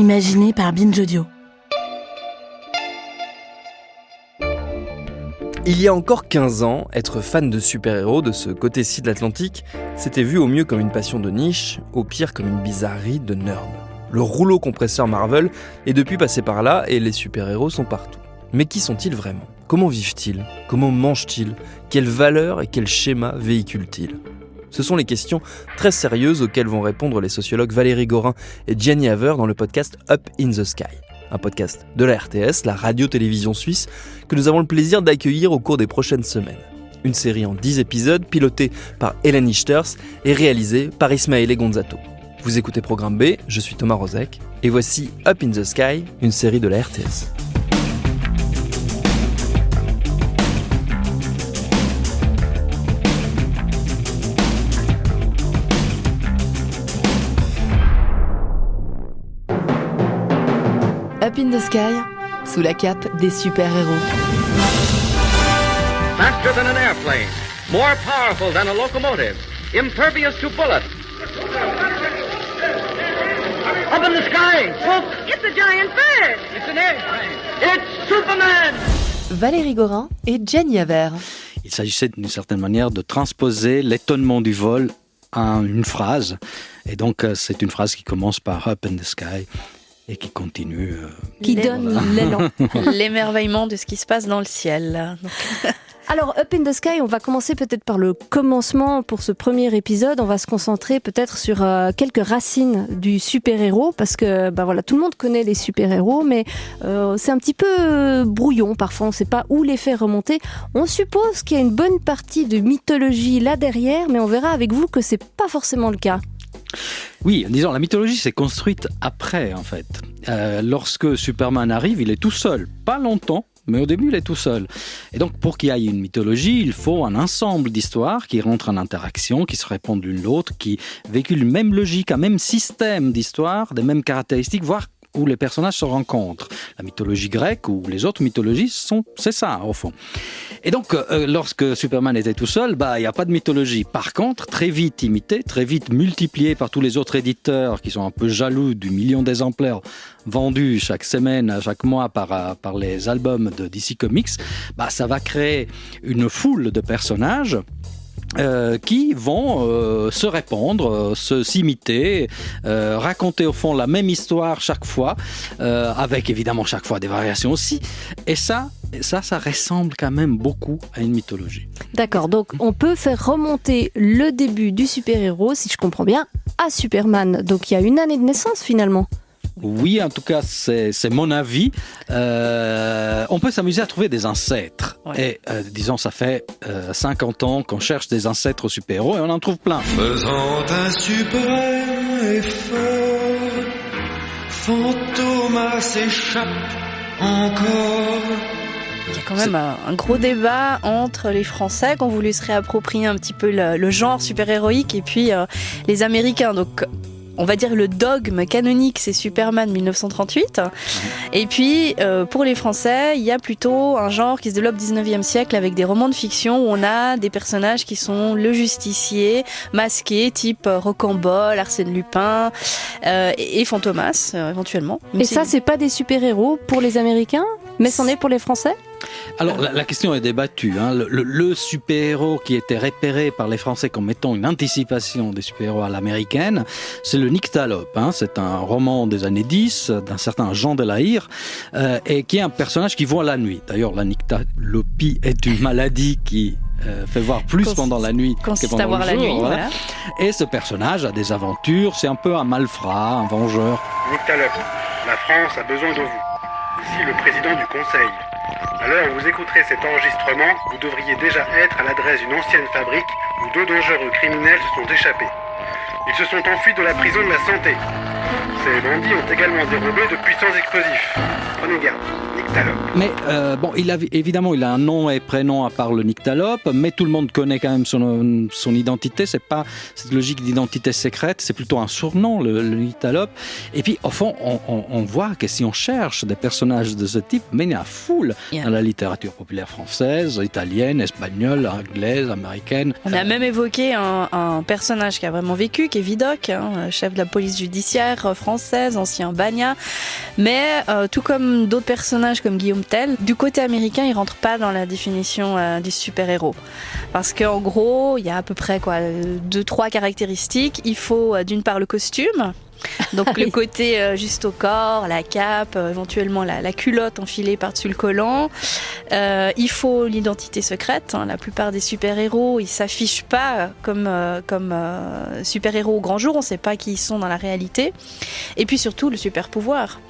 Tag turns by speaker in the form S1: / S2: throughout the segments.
S1: imaginé par Binge Audio.
S2: Il y a encore 15 ans, être fan de super-héros de ce côté-ci de l'Atlantique, c'était vu au mieux comme une passion de niche, au pire comme une bizarrerie de nerd. Le rouleau compresseur Marvel est depuis passé par là et les super-héros sont partout. Mais qui sont-ils vraiment ? Comment vivent-ils ? Comment mangent-ils ? Quelles valeurs et quels schémas véhiculent-ils ? Ce sont les questions très sérieuses auxquelles vont répondre les sociologues Valérie Gorin et Jenny Haver dans le podcast Up in the Sky. Un podcast de la RTS, la radio-télévision suisse, que nous avons le plaisir d'accueillir au cours des prochaines semaines. Une série en 10 épisodes, pilotée par Hélène Ichters et réalisée par Ismaël Gonzato. Vous écoutez Programme B, je suis Thomas Rozek, et voici Up in the Sky, une série de la RTS.
S3: Up in the Sky, sous la cape des super-héros.
S4: Faster than an airplane, more powerful than a locomotive, impervious to bullets. Up in the sky, look!
S5: It's a giant bird!
S4: It's an airplane! It's Superman!
S3: Valérie Gorin et Jenny Haver.
S6: Il s'agissait d'une certaine manière de transposer l'étonnement du vol en une phrase. Et donc, c'est une phrase qui commence par Up in the Sky et qui continue.
S7: Qui donne l'élan.
S8: L'émerveillement de ce qui se passe dans le ciel.
S7: Alors, Up in the Sky, on va commencer peut-être par le commencement pour ce premier épisode. On va se concentrer peut-être sur quelques racines du super-héros, parce que voilà, tout le monde connaît les super-héros, mais c'est un petit peu brouillon parfois, on ne sait pas où les faire remonter. On suppose qu'il y a une bonne partie de mythologie là derrière, mais on verra avec vous que c'est pas forcément le cas.
S6: Oui, disons, la mythologie s'est construite après, en fait. Lorsque Superman arrive, il est tout seul, pas longtemps. Mais au début, il est tout seul. Et donc, pour qu'il y ait une mythologie, il faut un ensemble d'histoires qui rentrent en interaction, qui se répondent l'une l'autre, qui véhiculent une même logique, un même système d'histoire, des mêmes caractéristiques, voire où les personnages se rencontrent. La mythologie grecque ou les autres mythologies, c'est ça, au fond. Et donc, lorsque Superman était tout seul, il n'y a pas de mythologie. Par contre, très vite imité, très vite multiplié par tous les autres éditeurs qui sont un peu jaloux du million d'exemplaires vendus chaque semaine, chaque mois par les albums de DC Comics, ça va créer une foule de personnages qui vont se répondre, s'imiter, raconter au fond la même histoire chaque fois, avec évidemment chaque fois des variations aussi. Et ça ressemble quand même beaucoup à une mythologie.
S7: D'accord, donc on peut faire remonter le début du super-héros, si je comprends bien, à Superman. Donc il y a une année de naissance finalement.
S6: Oui, en tout cas, c'est mon avis. On peut s'amuser à trouver des ancêtres. Ouais. Et disons, ça fait 50 ans qu'on cherche des ancêtres super-héros et on en trouve plein.
S9: Faisant un suprême effort, Fantomas s'échappe encore.
S8: Il y a quand même un gros débat entre les Français qui ont voulu se réapproprier un petit peu le genre super-héroïque et puis les Américains. Donc, on va dire le dogme canonique, c'est Superman 1938. Et puis, pour les Français, il y a plutôt un genre qui se développe au 19e siècle avec des romans de fiction où on a des personnages qui sont le justicier, masqué, type Rocambole, Arsène Lupin et Fantomas, éventuellement.
S7: Et ça, c'est pas des super-héros pour les Américains, mais c'en est pour les Français ?
S6: Alors, la question est débattue. Le super-héros qui était repéré par les Français comme étant une anticipation des super-héros à l'américaine, c'est le nyctalope. C'est un roman des années 10 d'un certain Jean Delahire et qui est un personnage qui voit la nuit. D'ailleurs, la nyctalopie est une maladie qui fait voir plus pendant la nuit que pendant le jour. La nuit, voilà. Et ce personnage a des aventures, c'est un peu un malfrat, un vengeur.
S10: Nyctalope, la France a besoin de vous. Ici le président du Conseil. À l'heure où vous écouterez cet enregistrement, vous devriez déjà être à l'adresse d'une ancienne fabrique où 2 dangereux criminels se sont échappés. Ils se sont enfuis de la prison de la Santé. Ces bandits ont également dérobé de puissants explosifs. Prenez garde, nyctalope.
S6: Mais il a un nom et prénom à part le nyctalope, mais tout le monde connaît quand même son identité. C'est pas cette logique d'identité secrète, c'est plutôt un surnom, le nyctalope. Et puis, au fond, on voit que si on cherche des personnages de ce type, mais il y a foule dans la littérature populaire française, italienne, espagnole, anglaise, américaine.
S8: On a même évoqué un personnage qui a vraiment vécu, qui est Vidocq, chef de la police judiciaire, militaire française, ancien bagnat. Mais tout comme d'autres personnages comme Guillaume Tell, du côté américain, il rentre pas dans la définition du super-héros. Parce qu'en gros, il y a à peu près 2-3 caractéristiques. Il faut d'une part le costume. Donc le côté juste au corps, la cape, éventuellement la culotte enfilée par-dessus le collant. Il faut l'identité secrète. La plupart des super-héros, ils s'affichent pas comme super-héros au grand jour. On ne sait pas qui ils sont dans la réalité. Et puis surtout le super-pouvoir.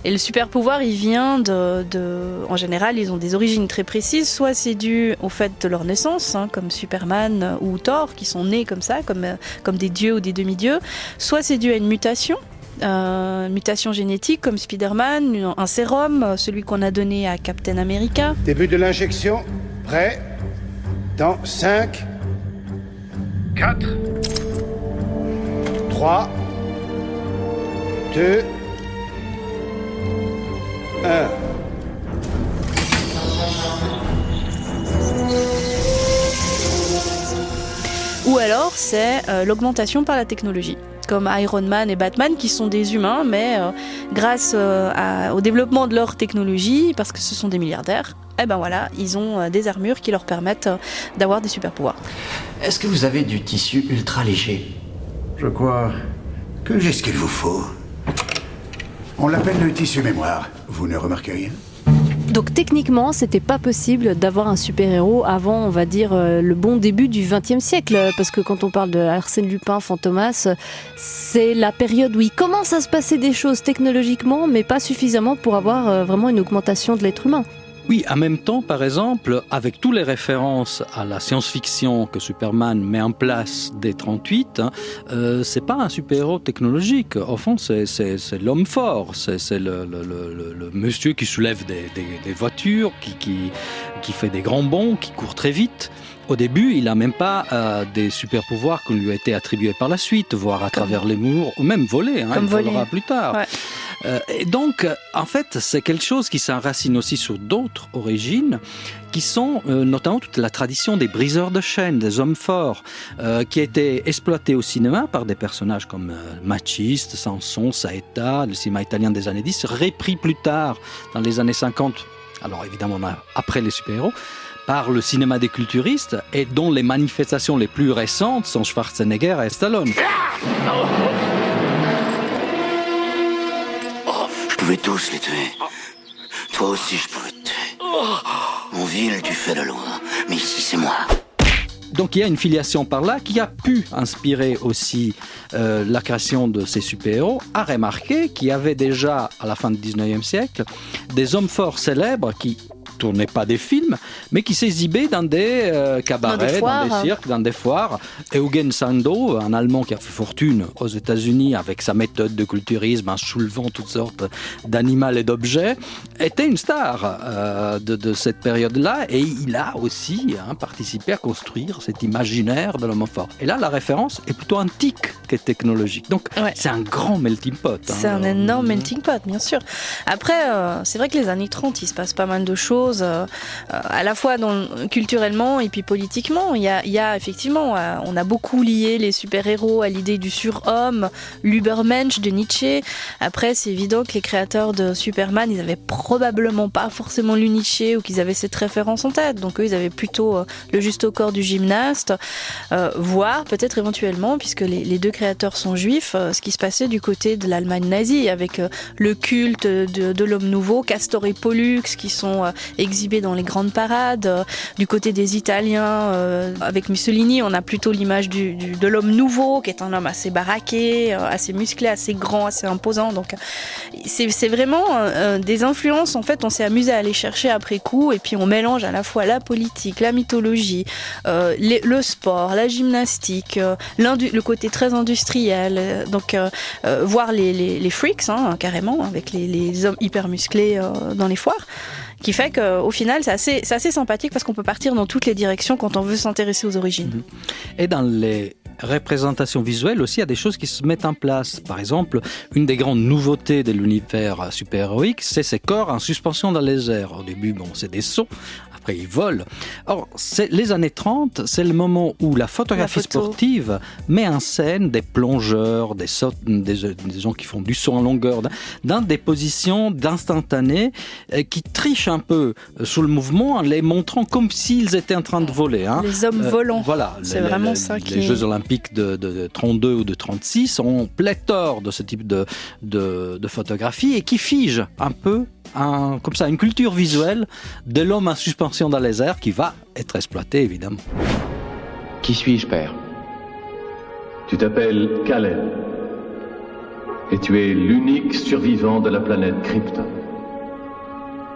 S8: Et le super-pouvoir, il vient en général, ils ont des origines très précises. Soit c'est dû au fait de leur naissance, comme Superman ou Thor, qui sont nés comme ça, comme des dieux ou des demi-dieux. Soit c'est dû à une mutation génétique, comme Spider-Man, un sérum, celui qu'on a donné à Captain America.
S1: Début de l'injection, prêt, dans 5,
S10: 4,
S1: 3, 2, 1.
S8: Ou alors c'est l'augmentation par la technologie, comme Iron Man et Batman qui sont des humains, mais grâce au développement de leur technologie, parce que ce sont des milliardaires, ils ont des armures qui leur permettent d'avoir des super pouvoirs.
S5: Est-ce que vous avez du tissu ultra léger?
S1: Je crois que j'ai ce qu'il vous faut. On l'appelle le tissu mémoire. Vous ne remarquez rien?
S7: Donc techniquement, c'était pas possible d'avoir un super-héros avant, on va dire, le bon début du XXe siècle. Parce que quand on parle de Arsène Lupin, Fantomas, c'est la période où il commence à se passer des choses technologiquement, mais pas suffisamment pour avoir vraiment une augmentation de l'être humain.
S6: Oui, en même temps, par exemple, avec toutes les références à la science-fiction que Superman met en place dès 1938, c'est pas un super-héros technologique. Au fond, c'est l'homme fort, c'est le monsieur qui soulève des voitures, qui fait des grands bonds, qui court très vite. Au début, il n'a même pas des super-pouvoirs qui lui ont été attribués par la suite, voire à travers les murs, ou même voler, il volera plus tard.
S8: Ouais.
S6: Et donc, en fait, c'est quelque chose qui s'enracine aussi sur d'autres origines, qui sont notamment toute la tradition des briseurs de chaînes, des hommes forts, qui a été exploitée au cinéma par des personnages comme Maciste, Samson, Saeta, le cinéma italien des années 10, repris plus tard, dans les années 50, alors évidemment après les super-héros, par le cinéma des culturistes, et dont les manifestations les plus récentes sont Schwarzenegger et Stallone.
S5: Je pouvais tous les tuer. Toi aussi, je pouvais te tuer. En ville, tu fais le loin, mais ici, c'est moi.
S6: Donc il y a une filiation par là qui a pu inspirer aussi la création de ces super-héros, à remarquer qu'il y avait déjà, à la fin du 19e siècle, des hommes forts célèbres qui tournaient pas des films, mais qui s'exhibaient dans des cabarets, dans des cirques, dans des foires. Eugen Sandow, un Allemand qui a fait fortune aux États-Unis avec sa méthode de culturisme en soulevant toutes sortes d'animaux et d'objets, était une star de cette période-là, et il a aussi participé à construire cet imaginaire de l'homme fort. Et là, la référence est plutôt antique que technologique. Donc, c'est un grand melting pot.
S8: C'est un énorme melting pot, bien sûr. Après, c'est vrai que les années 30, il se passe pas mal de choses, à la fois culturellement et puis politiquement. Il y a effectivement, on a beaucoup lié les super-héros à l'idée du surhomme, l'Ubermensch de Nietzsche. Après, c'est évident que les créateurs de Superman, ils avaient probablement pas forcément lu Nietzsche ou qu'ils avaient cette référence en tête. Donc eux, ils avaient plutôt le juste au corps du gymnaste, voire peut-être éventuellement, puisque les deux créateurs sont juifs, ce qui se passait du côté de l'Allemagne nazie, avec le culte de l'homme nouveau, Castor et Pollux, qui sont exhibés dans les grandes parades. Du côté des Italiens, avec Mussolini, on a plutôt l'image de l'homme nouveau, qui est un homme assez baraqué, assez musclé, assez grand, assez imposant. Donc c'est vraiment des influences, en fait, on s'est amusé à aller chercher après coup, et puis on mélange à la fois la politique, la mythologie, le sport, la gymnastique, le côté très industriel, donc voir les freaks, carrément, avec les hommes hyper musclés dans les foires, qui fait qu'au final, c'est assez sympathique parce qu'on peut partir dans toutes les directions quand on veut s'intéresser aux origines.
S6: Et dans les représentations visuelles aussi, il y a des choses qui se mettent en place. Par exemple, une des grandes nouveautés de l'univers super-héroïque, c'est ces corps en suspension dans les airs. Au début, c'est des sauts. après ils volent. Or, les années 30, c'est le moment où la photographie sportive met en scène des plongeurs, des gens qui font du saut en longueur, dans des positions d'instantané qui trichent un peu sous le mouvement en les montrant comme s'ils étaient en train de voler.
S8: Les hommes volants.
S6: Voilà,
S8: c'est vraiment ça qui
S6: les Jeux Olympiques de 32 ou de 36 ont pléthore de ce type de photographie et qui figent un peu comme ça, une culture visuelle de l'homme en suspension dans les airs qui va être exploité évidemment.
S11: Qui suis-je, père?
S12: Tu t'appelles Kal-El et tu es l'unique survivant de la planète Krypton.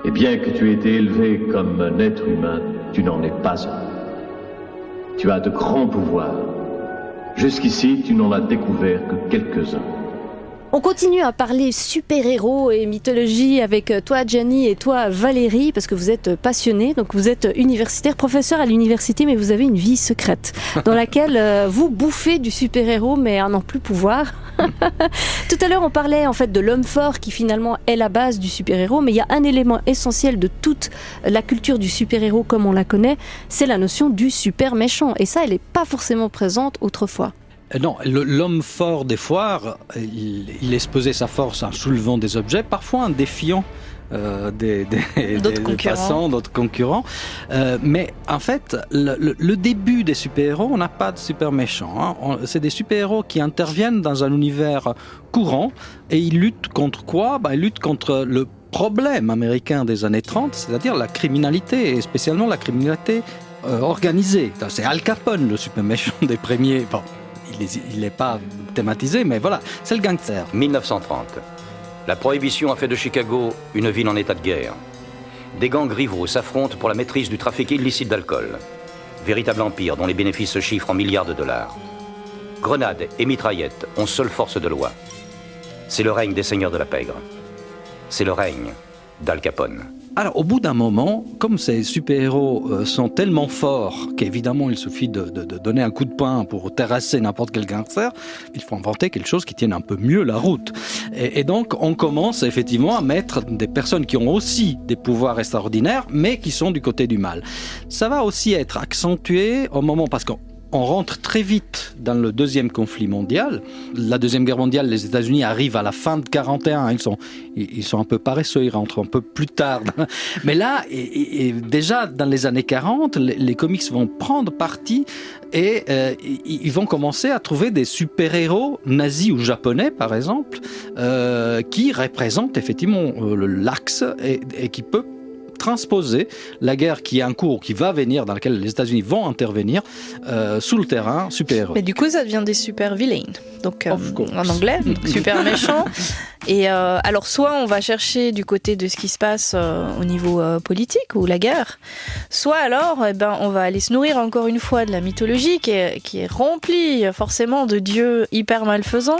S12: Et bien que tu aies été élevé comme un être humain, tu n'en es pas un. Tu as de grands pouvoirs. Jusqu'ici, tu n'en as découvert que quelques-uns.
S7: On continue à parler super-héros et mythologie avec toi, Gianni, et toi, Valérie, parce que vous êtes passionnés. Donc vous êtes universitaire, professeur à l'université, mais vous avez une vie secrète dans laquelle vous bouffez du super-héros, mais à n'en plus pouvoir. Tout à l'heure, on parlait en fait de l'homme fort qui finalement est la base du super-héros, mais il y a un élément essentiel de toute la culture du super-héros comme on la connaît, c'est la notion du super-méchant. Et ça, elle n'est pas forcément présente autrefois.
S6: Non, l'homme fort des foires, il exposait sa force en soulevant des objets, parfois en défiant des passants, d'autres concurrents. Mais en fait, le début des super-héros, on n'a pas de super méchants. C'est des super-héros qui interviennent dans un univers courant et ils luttent contre quoi ? Ils luttent contre le problème américain des années 30, c'est-à-dire la criminalité, et spécialement la criminalité organisée. C'est Al Capone, le super méchant des premiers... Bon, il n'est pas thématisé, mais voilà, c'est le gangster.
S13: 1930. La prohibition a fait de Chicago une ville en état de guerre. Des gangs rivaux s'affrontent pour la maîtrise du trafic illicite d'alcool. Véritable empire dont les bénéfices se chiffrent en milliards de dollars. Grenades et mitraillettes ont seule force de loi. C'est le règne des seigneurs de la pègre. C'est le règne d'Al Capone.
S6: Alors, au bout d'un moment, comme ces super-héros sont tellement forts qu'évidemment, il suffit de donner un coup de poing pour terrasser n'importe quel gangster, il faut inventer quelque chose qui tienne un peu mieux la route. Et donc, on commence effectivement à mettre des personnes qui ont aussi des pouvoirs extraordinaires, mais qui sont du côté du mal. Ça va aussi être accentué au moment, parce qu'on rentre très vite dans le deuxième conflit mondial. La deuxième guerre mondiale, les États-Unis arrivent à la fin de 1941. Ils sont un peu paresseux, ils rentrent un peu plus tard. Mais là, et déjà dans les années 40, les comics vont prendre parti et ils vont commencer à trouver des super-héros nazis ou japonais, par exemple, qui représentent effectivement l'axe et qui peut transposer la guerre qui est en cours, qui va venir, dans laquelle les États-Unis vont intervenir sous le terrain super-héros.
S8: Mais du coup, ça devient des super villains. Donc, en anglais, super méchants. Et alors, soit on va chercher du côté de ce qui se passe au niveau politique ou la guerre, soit alors, on va aller se nourrir encore une fois de la mythologie qui est remplie forcément de dieux hyper malfaisants.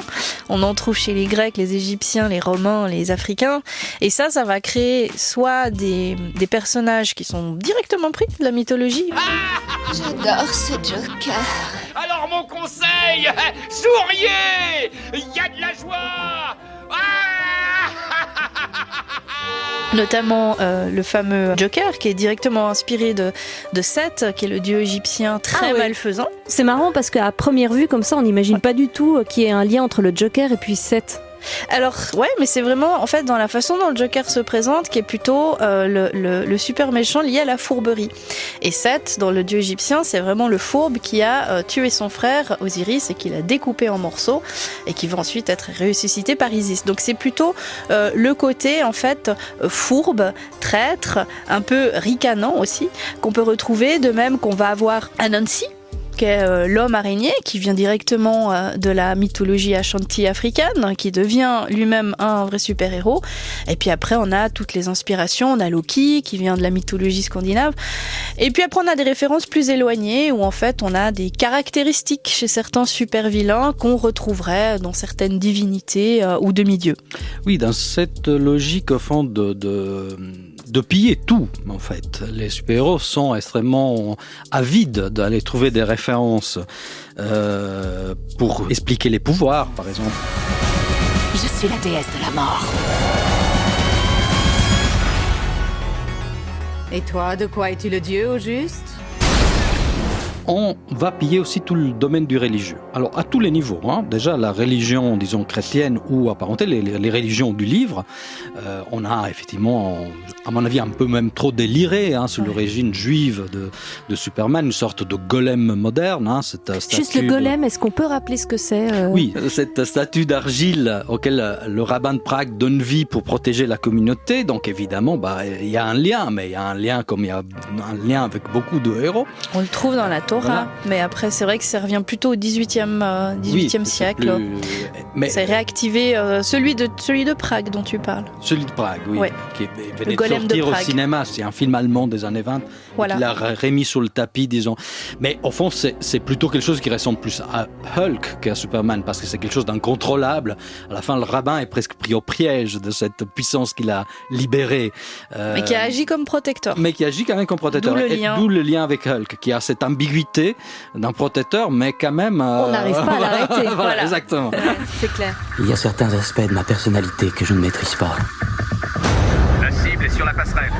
S8: On en trouve chez les Grecs, les Égyptiens, les Romains, les Africains. Et ça va créer soit des personnages qui sont directement pris de la mythologie.
S14: J'adore ce Joker.
S15: Alors mon conseil, souriez, il y a de la joie.
S8: Notamment le fameux Joker qui est directement inspiré de Seth, qui est le dieu égyptien très malfaisant.
S7: C'est marrant parce qu'à première vue comme ça on n'imagine pas du tout qu'il y ait un lien entre le Joker et puis Seth.
S8: Alors ouais, mais c'est vraiment en fait dans la façon dont le Joker se présente qui est plutôt le super méchant lié à la fourberie. Et Seth, dans le dieu égyptien, c'est vraiment le fourbe qui a tué son frère Osiris et qui l'a découpé en morceaux et qui va ensuite être ressuscité par Isis. Donc c'est plutôt le côté en fait fourbe, traître, un peu ricanant aussi, qu'on peut retrouver, de même qu'on va avoir Anansi, qui est l'homme araignée, qui vient directement de la mythologie Ashanti africaine, qui devient lui-même un vrai super-héros. Et puis après, on a toutes les inspirations. On a Loki, qui vient de la mythologie scandinave. Et puis après, on a des références plus éloignées, où en fait, on a des caractéristiques chez certains super-vilains qu'on retrouverait dans certaines divinités ou demi-dieux.
S6: Oui, dans cette logique, au fond, de piller tout, en fait. Les super-héros sont extrêmement avides d'aller trouver des références pour expliquer les pouvoirs, par exemple.
S14: Je suis la déesse de la mort.
S16: Et toi, de quoi es-tu le dieu au juste?
S6: On va piller aussi tout le domaine du religieux. Alors, à tous les niveaux. Déjà, la religion, disons, chrétienne ou apparentée, les religions du livre, on a effectivement, à mon avis, un peu même trop déliré sur l'origine juive de Superman, une sorte de golem moderne.
S7: Juste le golem, est-ce qu'on peut rappeler ce que c'est
S6: Oui, cette statue d'argile auquel le rabbin de Prague donne vie pour protéger la communauté. Donc, évidemment, il y a un lien, mais il y a un lien comme il y a un lien avec beaucoup de héros.
S8: On le trouve dans la Torah. Voilà. Mais après, c'est vrai que ça revient plutôt au XVIIIe siècle. Mais c'est réactivé celui de Prague dont tu parles.
S6: Celui de Prague, oui.
S8: Ouais.
S6: Qui venait de sortir au cinéma. C'est un film allemand des années 20. Voilà. Il l'a remis sur le tapis, disons. Mais au fond, c'est plutôt quelque chose qui ressemble plus à Hulk qu'à Superman, parce que c'est quelque chose d'incontrôlable. À la fin, le rabbin est presque pris au piège de cette puissance qu'il a libérée.
S8: Mais qui a agi comme protecteur.
S6: Mais qui agit quand même comme protecteur. D'où le lien avec Hulk, qui a cette ambiguïté d'un protecteur, mais quand même...
S7: On n'arrive pas à l'arrêter.
S6: Voilà, exactement.
S8: C'est clair.
S5: Il y a certains aspects de ma personnalité que je ne maîtrise pas.
S15: La cible est sur la passerelle.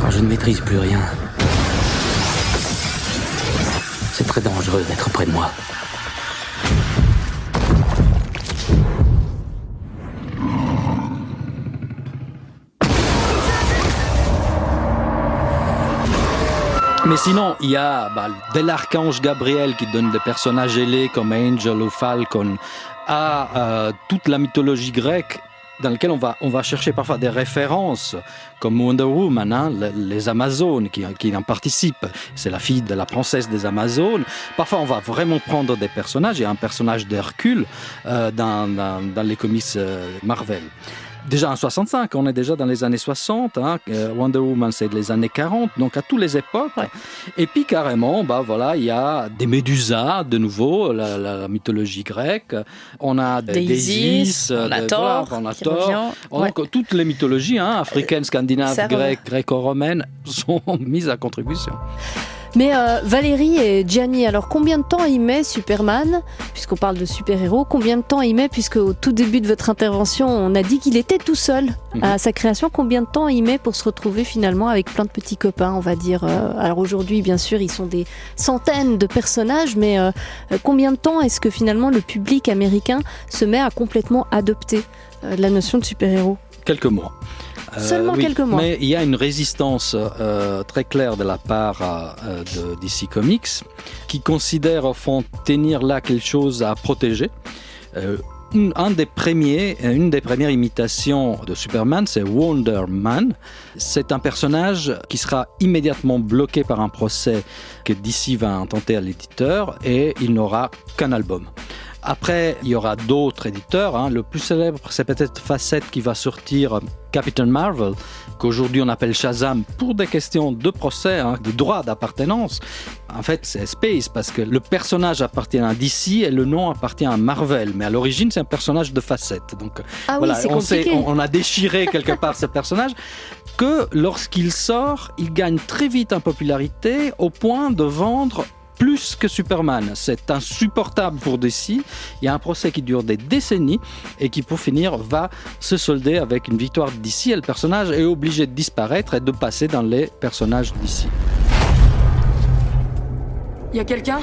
S5: Quand je ne maîtrise plus rien, c'est très dangereux d'être près de moi.
S6: Mais sinon, il y a dès l'archange Gabriel qui donne des personnages ailés comme Angel ou Falcon à toute la mythologie grecque dans laquelle on va chercher parfois des références comme Wonder Woman, les Amazones qui en participent. C'est la fille de la princesse des Amazones. Parfois, on va vraiment prendre des personnages. Il y a un personnage d'Hercule dans les comics Marvel. Déjà en 65, on est déjà dans les années 60, Wonder Woman c'est les années 40, donc à toutes les époques. Ouais. Et puis carrément, il y a des Médusas, de nouveau, la mythologie grecque. On a des Isis,
S8: on a Thor.
S6: Donc toutes les mythologies, africaines, scandinaves, grecques, gréco-romaines, sont mises à contribution.
S7: Mais Valérie et Gianni, alors combien de temps il met Superman, puisqu'on parle de super-héros, combien de temps il met, puisque au tout début de votre intervention, on a dit qu'il était tout seul à sa création, combien de temps il met pour se retrouver finalement avec plein de petits copains, on va dire. Alors aujourd'hui, bien sûr, ils sont des centaines de personnages, mais combien de temps est-ce que finalement le public américain se met à complètement adopter la notion de super-héros ?
S6: Quelques mois.
S7: Seulement quelques mois.
S6: Mais il y a une résistance très claire de la part de DC Comics qui considère au fond tenir là quelque chose à protéger. Une des premières imitations de Superman, c'est Wonder Man. C'est un personnage qui sera immédiatement bloqué par un procès que DC va intenter à l'éditeur et il n'aura qu'un album. Après, il y aura d'autres éditeurs. Le plus célèbre, c'est peut-être Facette qui va sortir Captain Marvel, qu'aujourd'hui on appelle Shazam pour des questions de procès, de droit d'appartenance. En fait, c'est Space parce que le personnage appartient à DC et le nom appartient à Marvel. Mais à l'origine, c'est un personnage de Facette. Donc
S7: oui, c'est compliqué.
S6: On a déchiré quelque part ce personnage. Que lorsqu'il sort, il gagne très vite en popularité au point de vendre plus que Superman. C'est insupportable pour DC. Il y a un procès qui dure des décennies et qui, pour finir, va se solder avec une victoire de DC. Et le personnage est obligé de disparaître et de passer dans les personnages DC.
S16: Y a quelqu'un ?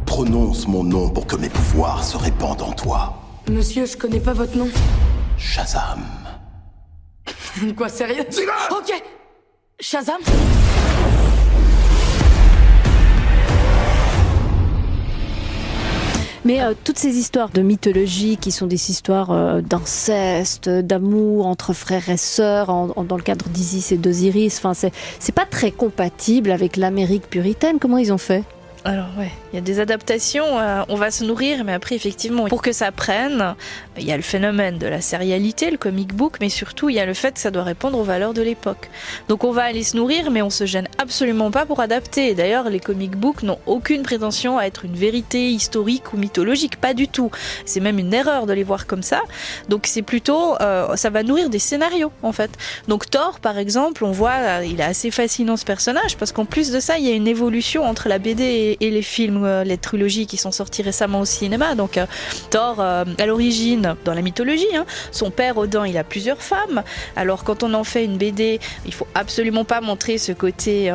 S17: Prononce mon nom pour que mes pouvoirs se répandent en toi.
S16: Monsieur, je connais pas votre nom.
S17: Shazam.
S16: Quoi, sérieux ? Ok. Shazam ?
S7: Mais toutes ces histoires de mythologie qui sont des histoires d'inceste, d'amour entre frères et sœurs, dans le cadre d'Isis et d'Osiris, c'est pas très compatible avec l'Amérique puritaine. Comment ils ont fait ?
S8: Alors il y a des adaptations, on va se nourrir, mais après effectivement, pour que ça prenne, il y a le phénomène de la sérialité, le comic book, mais surtout il y a le fait que ça doit répondre aux valeurs de l'époque. Donc on va aller se nourrir, mais on se gêne absolument pas pour adapter. Et d'ailleurs, les comic books n'ont aucune prétention à être une vérité historique ou mythologique, pas du tout. C'est même une erreur de les voir comme ça. Donc c'est plutôt, ça va nourrir des scénarios en fait. Donc Thor, par exemple, on voit, il est assez fascinant ce personnage, parce qu'en plus de ça, il y a une évolution entre la BD et les films, les trilogies qui sont sortis récemment au cinéma. Donc Thor, à l'origine, dans la mythologie, son père Odin, il a plusieurs femmes. Alors quand on en fait une BD, il faut absolument pas montrer ce côté,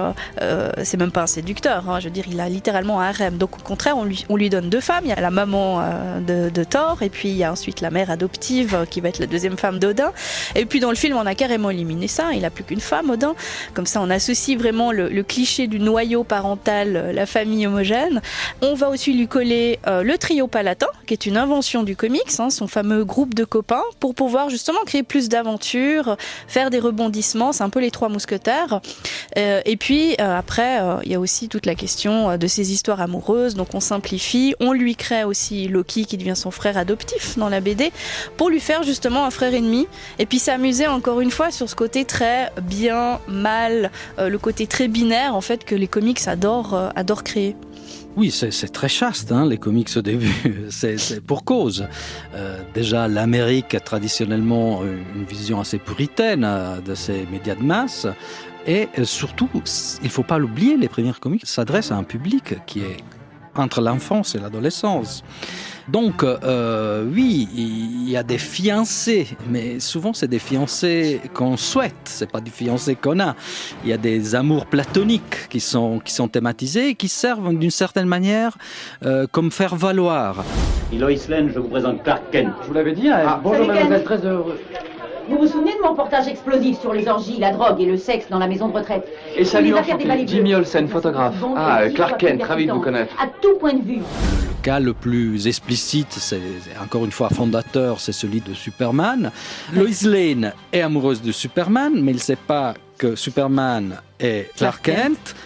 S8: c'est même pas un séducteur, je veux dire, il a littéralement un harem. Donc au contraire, on lui donne 2 femmes. Il y a la maman de Thor, et puis il y a ensuite la mère adoptive qui va être la deuxième femme d'Odin. Et puis dans le film, on a carrément éliminé ça. Il a plus qu'une femme, Odin. Comme ça, on associe vraiment le cliché du noyau parental, la famille homogène. On va aussi lui coller le trio palatin, qui est une invention du comics, son fameux groupe de copains, pour pouvoir justement créer plus d'aventures, faire des rebondissements. C'est un peu les 3 mousquetaires. Et puis après, il y a aussi toute la question de ses histoires amoureuses. Donc on simplifie, on lui crée aussi Loki qui devient son frère adoptif dans la BD, pour lui faire justement un frère ennemi, et puis s'amuser encore une fois sur ce côté très bien, mal, le côté très binaire en fait que les comics adorent créer.
S6: Oui, c'est très chaste, les comics au début, c'est pour cause. Déjà, l'Amérique a traditionnellement une vision assez puritaine de ces médias de masse, et surtout, il ne faut pas l'oublier, les premiers comics s'adressent à un public qui est entre l'enfance et l'adolescence. Donc, oui, il y a des fiancés, mais souvent c'est des fiancés qu'on souhaite, c'est pas des fiancés qu'on a. Il y a des amours platoniques qui sont thématisés et qui servent d'une certaine manière comme faire valoir.
S18: Lois Lane, je vous présente Clark Kent.
S11: Je vous l'avais dit, bonjour mademoiselle, très heureux.
S19: Vous vous souvenez de mon reportage explosif sur les orgies, la drogue et le sexe dans la maison de retraite?
S11: Et salut, Jimmy Olsen, photographe. Clark Kent, ravi de vous connaître.
S19: À tout point de vue.
S6: Le cas le plus explicite, c'est encore une fois fondateur, c'est celui de Superman. Lois Lane est amoureuse de Superman, mais il ne sait pas que Superman est Clark Kent.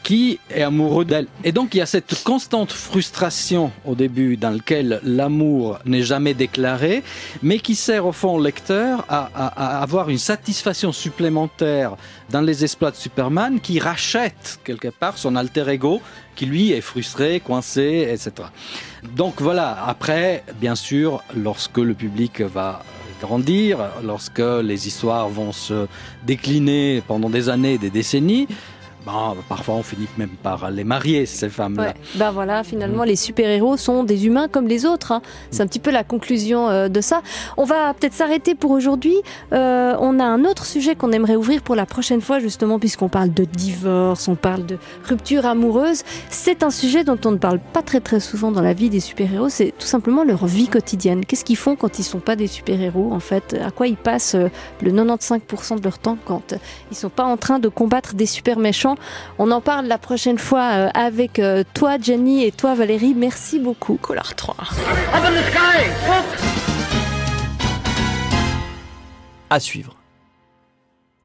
S6: Qui est amoureux d'elle. Et donc il y a cette constante frustration au début dans laquelle l'amour n'est jamais déclaré, mais qui sert au fond au lecteur à avoir une satisfaction supplémentaire dans les exploits de Superman, qui rachète quelque part son alter ego, qui lui est frustré, coincé, etc. Donc voilà, après, bien sûr, lorsque le public va grandir, lorsque les histoires vont se décliner pendant des années, des décennies, parfois on finit même par les marier, ces femmes-là.
S7: Ouais. Voilà, finalement, les super-héros sont des humains comme les autres. C'est un petit peu la conclusion de ça. On va peut-être s'arrêter pour aujourd'hui. On a un autre sujet qu'on aimerait ouvrir pour la prochaine fois, justement, puisqu'on parle de divorce, on parle de rupture amoureuse. C'est un sujet dont on ne parle pas très très souvent dans la vie des super-héros. C'est tout simplement leur vie quotidienne. Qu'est-ce qu'ils font quand ils ne sont pas des super-héros, en fait? À quoi ils passent le 95% de leur temps quand ils ne sont pas en train de combattre des super méchants? On en parle la prochaine fois avec toi, Jenny, et toi, Valérie. Merci beaucoup.
S3: Collard 3.
S2: À suivre.